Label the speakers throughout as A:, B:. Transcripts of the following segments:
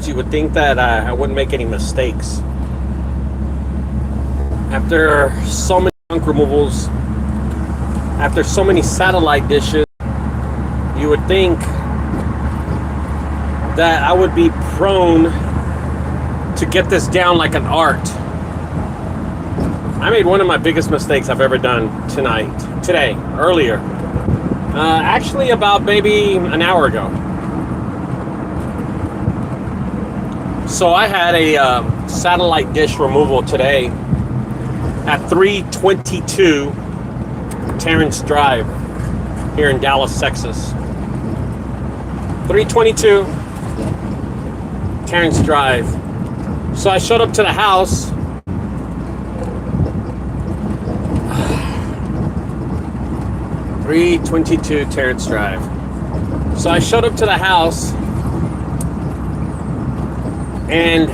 A: you would think that I wouldn't make any mistakes. After so many junk removals, after so many satellite dishes, you would think that I would be prone to get this down like an art. I made one of my biggest mistakes I've ever done earlier. Actually about maybe an hour ago. So I had a satellite dish removal today at 322 Terrence Drive here in Dallas, Texas. 322 Terrence Drive. So I showed up to the house. (322 Terrence Drive). So I showed up to the house, and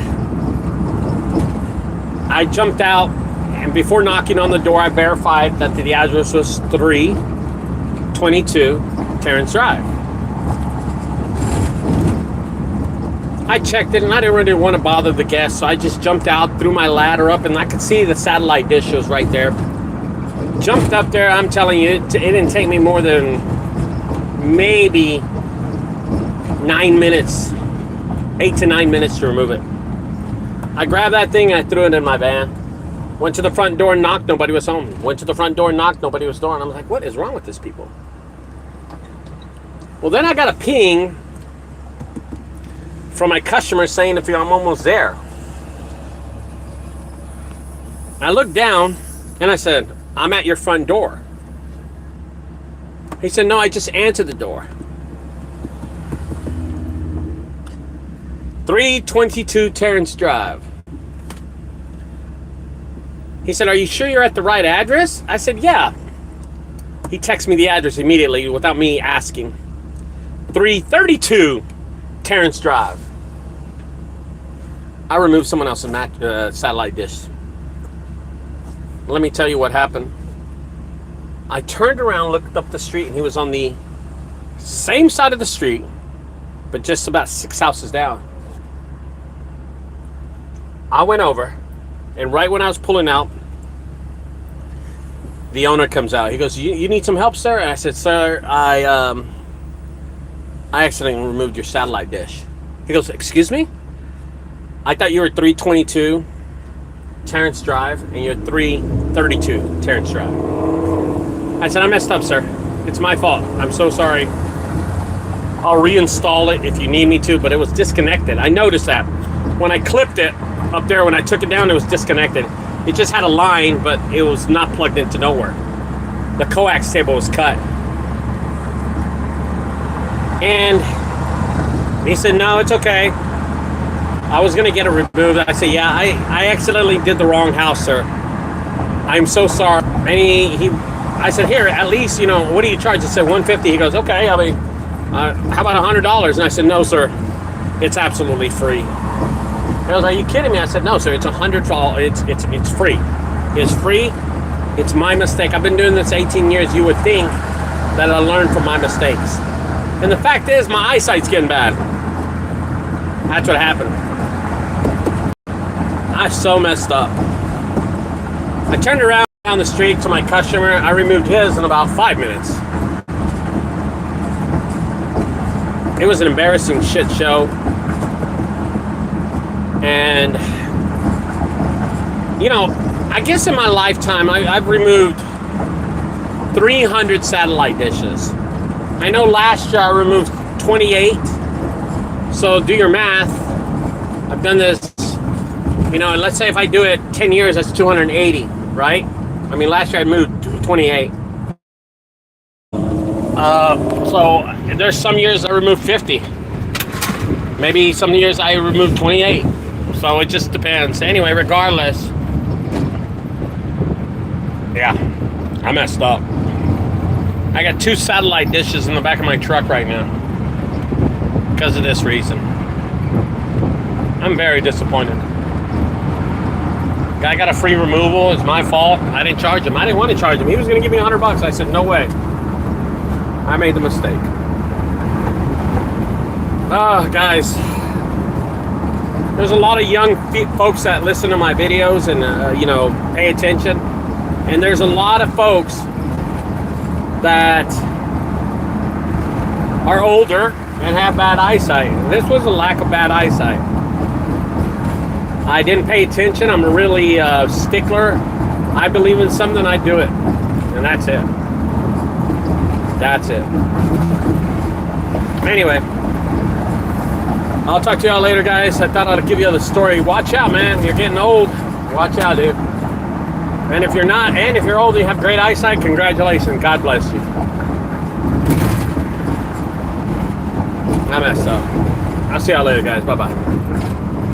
A: I jumped out, and before knocking on the door, I verified that the address was 322 Terrence Drive. I checked it, and I didn't really want to bother the guests, so I just jumped out, threw my ladder up, and I could see the satellite dish was right there. Jumped up there. I'm telling you, it didn't take me more than maybe 9 minutes, 8 to 9 minutes to remove it. I grabbed that thing and I threw it in my van. Went to the front door, knocked, nobody was home. Went to the front door, knocked, nobody was there. And I'm like, what is wrong with these people? Well, then I got a ping from my customer saying if I'm almost there. I looked down and I said, I'm at your front door. He said, no, I just answered the door. 322 Terrence Drive. He said, are you sure you're at the right address? I said, yeah. He texted me the address immediately without me asking. 332 Terrence Drive. I removed someone else's satellite dish. Let me tell you what happened. I turned around, looked up the street, and he was on the same side of the street, but just about 6 houses down. I went over, and right when I was pulling out, the owner comes out. He goes, you need some help, sir? And I said, sir, I accidentally removed your satellite dish. He goes, excuse me? I thought you were 322 Terrence Drive, and you're 332 Terrence Drive. I said, I messed up, sir. It's my fault. I'm so sorry. I'll reinstall it if you need me to, but it was disconnected. I noticed that. When I clipped it up there, when I took it down, it was disconnected. It just had a line, but it was not plugged into nowhere. The coax cable was cut. And he said, no, it's okay. I was going to get it removed. I said, yeah, I accidentally did the wrong house, sir. I'm so sorry. And I said, here, at least, what do you charge? I said, $150. He goes, okay, how about $100? And I said, no, sir, it's absolutely free. He goes, are you kidding me? I said, no, sir, it's $100. It's free. It's free. It's my mistake. I've been doing this 18 years. You would think that I learned from my mistakes. And the fact is, my eyesight's getting bad. That's what happened. I so messed up. I turned around down the street to my customer. I removed his in about 5 minutes. It was an embarrassing shit show. And, I guess in my lifetime, I've removed 300 satellite dishes. I know last year I removed 28. So do your math. I've done this, let's say if I do it 10 years, that's 280, right? I mean, last year I moved 28. So there's some years I removed 50. Maybe some years I removed 28. So it just depends. Anyway, regardless, yeah, I messed up. I got 2 satellite dishes in the back of my truck right now because of this reason. I'm very disappointed. Guy got a free removal. It's my fault. I didn't charge him. I didn't want to charge him. He was going to give me $100. I said, no way. I made the mistake. Oh, guys. there's a lot of young folks that listen to my videos and pay attention, and there's a lot of folks that are older and have bad eyesight. This was a lack of bad eyesight. I didn't pay attention. I'm a really stickler. I believe in something, I do it, and that's it. That's it. Anyway, I'll talk to y'all later, guys. I thought I'd give you the story. Watch out, man. You're getting old. Watch out, dude. And if you're not, and if you're old and you have great eyesight, congratulations. God bless you. I messed up. I'll see y'all later, guys. Bye-bye.